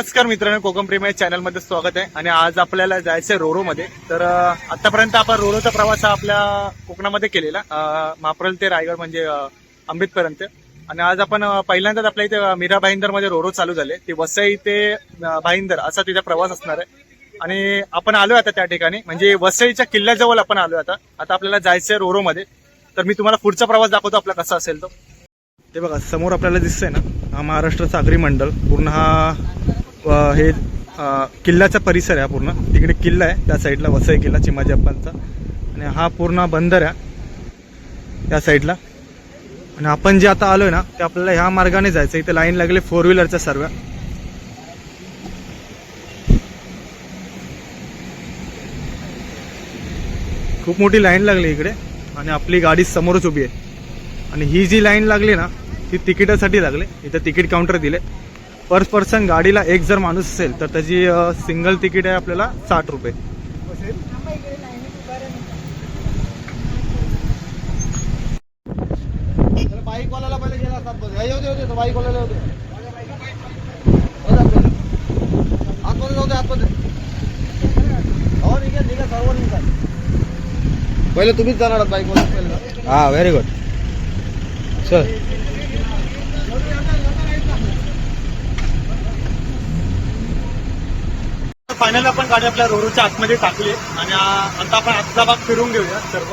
नमस्कार मित्रांनो, कोकण प्रेमी या चॅनलमध्ये स्वागत आहे. आणि आज आपल्याला जायचंय रोरो मध्ये. तर आतापर्यंत आपण रोरोचा प्रवास हा आपल्या कोकणामध्ये केलेला, मापरल ते रायगड म्हणजे अंबितपर्यंत. आणि आज आपण पहिल्यांदाच आपल्या इथे मीरा भाईंदर मध्ये रोरो चालू झाले. ती वसई ते भाईंदर असा तिचा प्रवास असणार आहे. आणि आपण आलोय आता त्या ठिकाणी, म्हणजे वसईच्या किल्ल्याजवळ आपण आलोय आता. आपल्याला जायचंय रोरो मध्ये. तर मी तुम्हाला पुढचा प्रवास दाखवतो आपला कसा असेल तो. ते बघा समोर आपल्याला दिसतंय ना, हा महाराष्ट्र सागरी मंडळ. पूर्ण हा हे किल्ल्याचा परिसर आहे पूर्ण. तिकडे किल्ला आहे त्या साईडला, वसई किल्ला चिमाजी अप्पांचा. आणि हा पूर्ण बंदर आहे त्या साईडला. आणि आपण जे आता आलोय ना, ते आपल्याला ह्या मार्गाने जायचं. इथे लाईन लागले 4 व्हीलरच्या सर्व. खूप मोठी लाईन लागली इकडे. आणि आपली गाडी समोरच उभी आहे. आणि ही जी लाईन लागली ना, ती तिकिटासाठी लागली. इथं तिकीट काउंटर दिले. पर पर्सन गाडीला एक जर माणूस असेल तर त्याची सिंगल तिकीट आहे आपल्याला 60 रुपये. बाईकवाल्याला पहिले गेला असतात. बाईकवाल्याला होते आतमध्ये जाऊ दे, आतमध्ये. हो निघा निघा, सर्व निघा. पहिले तुम्हीच जाणार बाईकवाला पहिले. हा, व्हेरी गुड. चल फायनली आपण गाडी आपल्या रोरोच्या आतमध्ये टाकली. आणि आता आपण आजचा भाग फिरून घेऊया सर्व.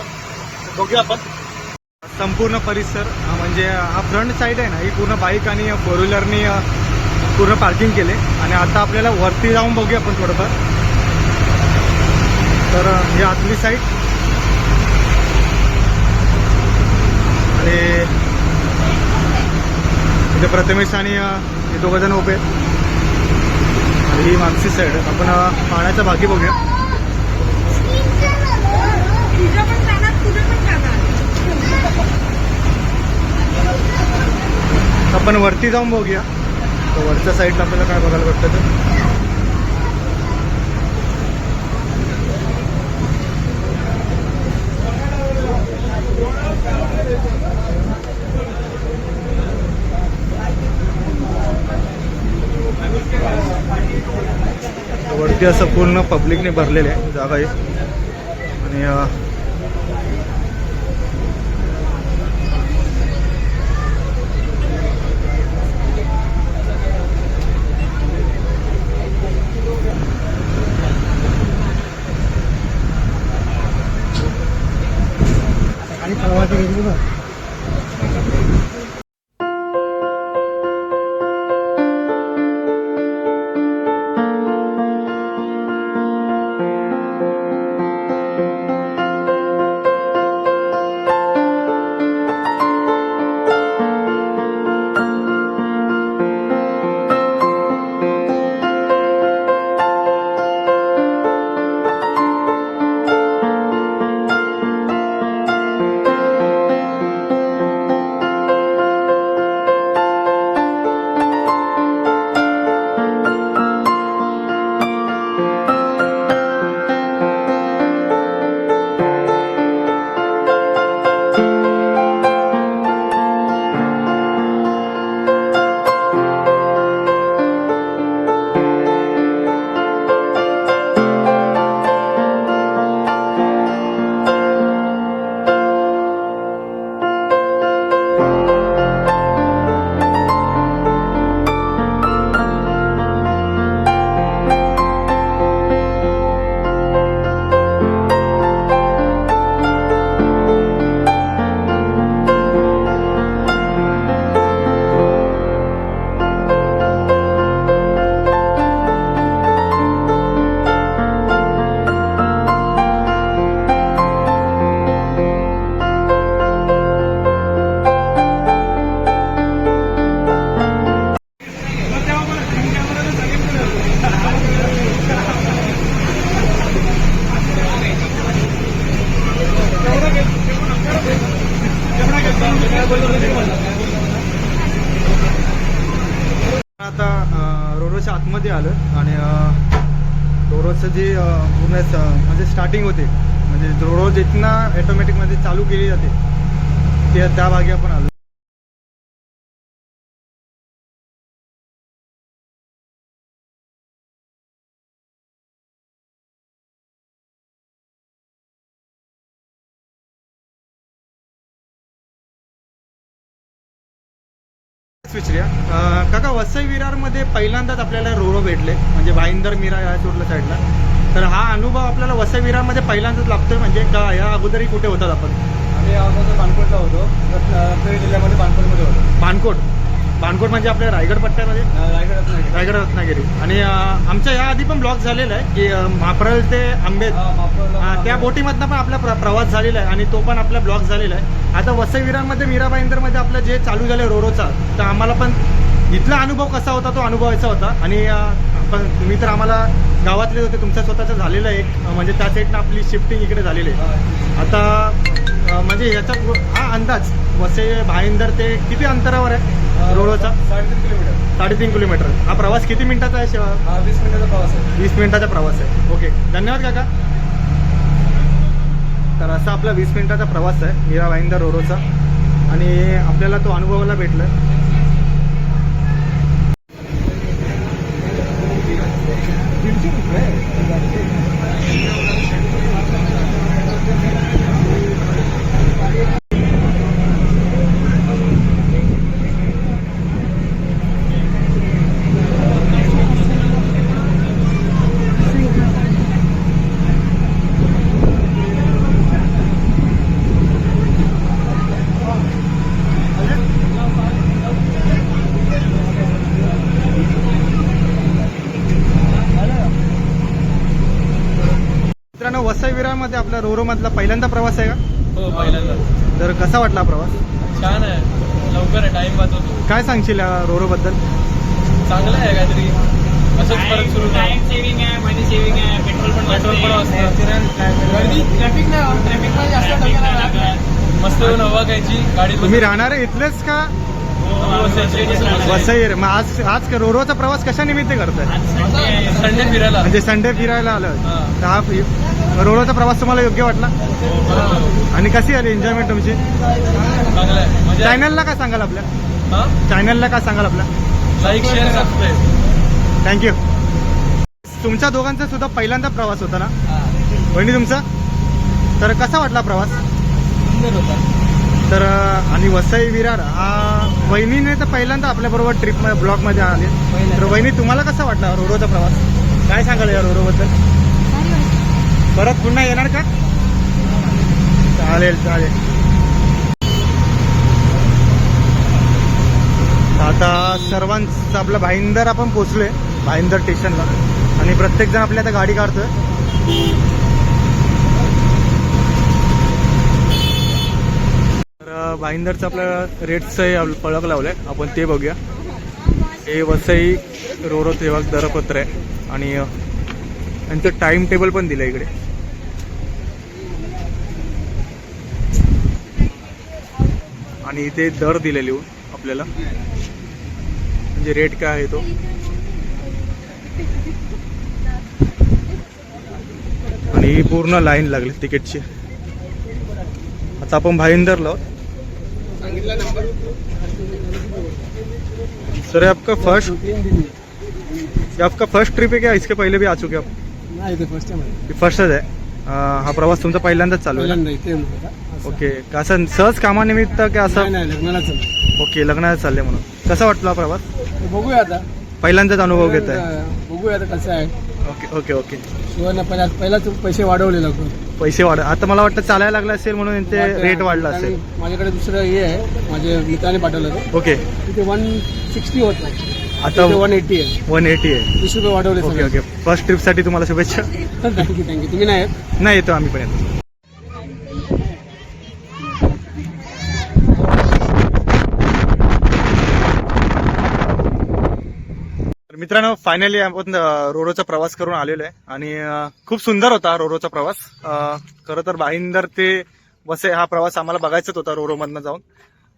बघूया आपण संपूर्ण परिसर. म्हणजे हा फ्रंट साईड आहे ना, ही पूर्ण बाईक आणि 4 व्हीलरनी पूर्ण पार्किंग केले. आणि आता आपल्याला वरती जाऊन बघूया आपण थोडंफार. तर ही आतली साईड. आणि इथे प्रथमेश आणि हे 2 जण उभे आहेत. ही मागची साईड. आपण पाण्याच्या भागी बघूया. आपण वरती जाऊन बघूया. तर वरच्या साईडला आपल्याला काय बघायला भेटतं ते. वरती असं पूर्ण पब्लिकने भरलेले आहे जागा आहे. आणि आता रोरोच्या आतमध्ये आलो. आणि रोरोचं जे पूर्ण म्हणजे स्टार्टिंग होते, म्हणजे रोरो जितना ऑटोमॅटिकमध्ये चालू केली जाते त्या भागी आपण आलो. विचारूया काका, वसई विरारमध्ये पहिल्यांदाच आपल्याला रोरो भेटले, म्हणजे भाईंदर मीरा या चोरल्या साईडला. तर हा अनुभव आपल्याला वसई विरारमध्ये पहिल्यांदाच लागतोय, म्हणजे का या अगोदरही कुठे होतात आपण? आम्ही अगोदर बाणकोटला होतो, रत्नागिरी जिल्ह्यामध्ये बाणकोटमध्ये होतो. बाणकोट म्हणजे आपल्या रायगड पट्ट्यामध्ये? रायगड रत्नागिरी. आणि आमच्या या आधी पण ब्लॉग झालेला आहे की मापरल ते आंबेत, त्या बोटीमधनं पण आपला प्रवास झालेला आहे आणि तो पण आपला ब्लॉग झालेला आहे. आता वसई विरारमध्ये मीरा भाईंदरमध्ये आपलं जे चालू झालं रोरोचा, तर आम्हाला पण इथला अनुभव कसा होता तो अनुभवायचा होता. आणि आपण तुम्ही तर आम्हाला गावातलेच होते, तुमचं स्वतःचं झालेलं आहे एक, म्हणजे त्या साईडनं आपली शिफ्टिंग इकडे झालेली आहे. आता म्हणजे याचा हा अंदाज वसई भाईंदर ते किती अंतरावर आहे रोडचा? 3.5 किलोमीटर. 3.5 किलोमीटर. हा प्रवास किती मिनिटाचा आहे? हा 20 मिनिटाचा प्रवास आहे. 20 मिनिटाचा प्रवास आहे. ओके, धन्यवाद काका. तर असा आपला 20 मिनिटाचा प्रवास आहे मीरा भाईंदर रोरोचा, आणि आपल्याला तो अनुभवायला भेटला. मित्रांनो, वसई विरारमध्ये आपला रोरो मधला पहिल्यांदा प्रवास आहे का? हो, पहिल्यांदा. तर कसा वाटला हा प्रवास? छान आहे, लवकर आहे, टाइम वाचवतो. काय सांगशील या रोरो बद्दल? चांगलं आहे काहीतरी, असंच परत सुरू टाइम सेव्हिंग आहे, मनी सेव्हिंग आहे, पेट्रोल पण वाचतं. गर्दी ट्रॅफिक नाही, ट्रॅफिक पण जास्त डोक्याला लागत. मस्त येऊन हवा घ्यायची गाडी. तुम्ही राहणारे इथलेच का? वसई. मग आज रोरोचा प्रवास कशा निमित्त करताय? संडे फिरायला. म्हणजे संडे फिरायला आलं. हा. तर हा रोरोचा प्रवास तुम्हाला योग्य वाटला? आणि कशी आली एन्जॉयमेंट तुमची? चांगलं आहे, म्हणजे चॅनलला काय सांगाल आपल्या? चॅनलला काय सांगाल आपल्या? Like share subscribe. थँक्यू. तुमच्या दोघांचा सुद्धा पहिल्यांदा प्रवास होता ना वहिनी तुमचा? तर कसा वाटला प्रवास? सुंदर होता. तर आणि वसई विरार हा वहिनीने तर पहिल्यांदा आपल्याबरोबर ट्रिप ब्लॉगमध्ये आले. तर वहिनी, तुम्हाला कसा वाटला रोरोचा प्रवास? काय सांगाल या रोरोबद्दल? परत पुन्हा येणार का? चालेल चालेल. आता सर्वांचं आपलं भाईंदर आपण पोचलोय, भाईंदर स्टेशनला, आणि प्रत्येक जण आपल्या आता गाडी काढतोय. तर भाईंदरचं आपल्या रेट्सचं फळक लावलंय, आपण ते बघूया. हे वसई रोरो सेवा दरपत्र आहे, आणि यांचं टाइम टेबल पण दिलं इकडे. आणि इथे दर दिले लिहून आपल्याला, म्हणजे रेट काय आहे तो. आणि ही पूर्ण लाईन लागली तिकीटची. आता आपण भाईंदरला आहोत. सर आपका फर्स्ट ट्रिप है क्या? इसके पहले भी आ चुके आप? नाही, ते फर्स्ट टाइम आहे. फर्स्टच आहे. हा प्रवास तुमचा पहिल्यांदाच चालू आहे? पहिल्यांदा इथे होता. ओके. का असं सहज कामानिमित्त की असं? नाही, लग्नाला चालू. ओके, लग्नाला चालले म्हणून. कसा वाटला प्रवास? बघूया आता, पहिल्यांदाच अनुभव घेत आहे? बघूया आता कसं आहे. Okay okay okay. सुवर्ण पहिलाच पैसे वाढवले लवकर. पैसे वाढ, आता मला वाटतं चालायला लागलं असेल म्हणून यांचे रेट वाढला असेल. माझ्याकडे दुसरं हे आहे, माझ्या मित्राने पाठवलं होतं. ओके. तिथे 160 होतं, आता 180 आहे. 180 आहे. 20 रुपये वाढवले. Okay okay. फर्स्ट ट्रिपसाठी तुम्हाला शुभेच्छा. थँक्यू. तुम्ही नाही आहेत? नाही, येतो आम्ही पण येतो. मित्रांनो, फायनली आपण रोरोचा प्रवास करून आलेलो आहे, आणि खूप सुंदर होता रोरोचा प्रवास. खरं तर भाईंदर ते वसई हा प्रवास आम्हाला बघायचाच होता रोरो मधनं जाऊन,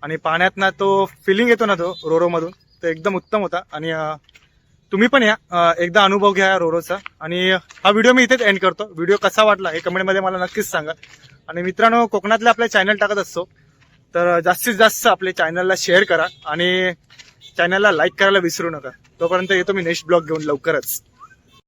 आणि पाण्यातनं तो फिलिंग येतो ना तो रोरो मधून, तो एकदम उत्तम होता. आणि तुम्ही पण या, एकदा अनुभव घ्या रोरोचा. आणि हा व्हिडिओ मी इथेच एंड करतो. व्हिडिओ कसा वाटला हे कमेंटमध्ये मला नक्कीच सांगा. आणि मित्रांनो, कोकणातले आपले चॅनल टाकत असतो, तर जास्तीत जास्त आपले चॅनलला शेअर करा आणि चॅनलला लाईक करायला विसरू नका. तोपर्यंत येतो मी नेक्स्ट ब्लॉग घेऊन लवकरच.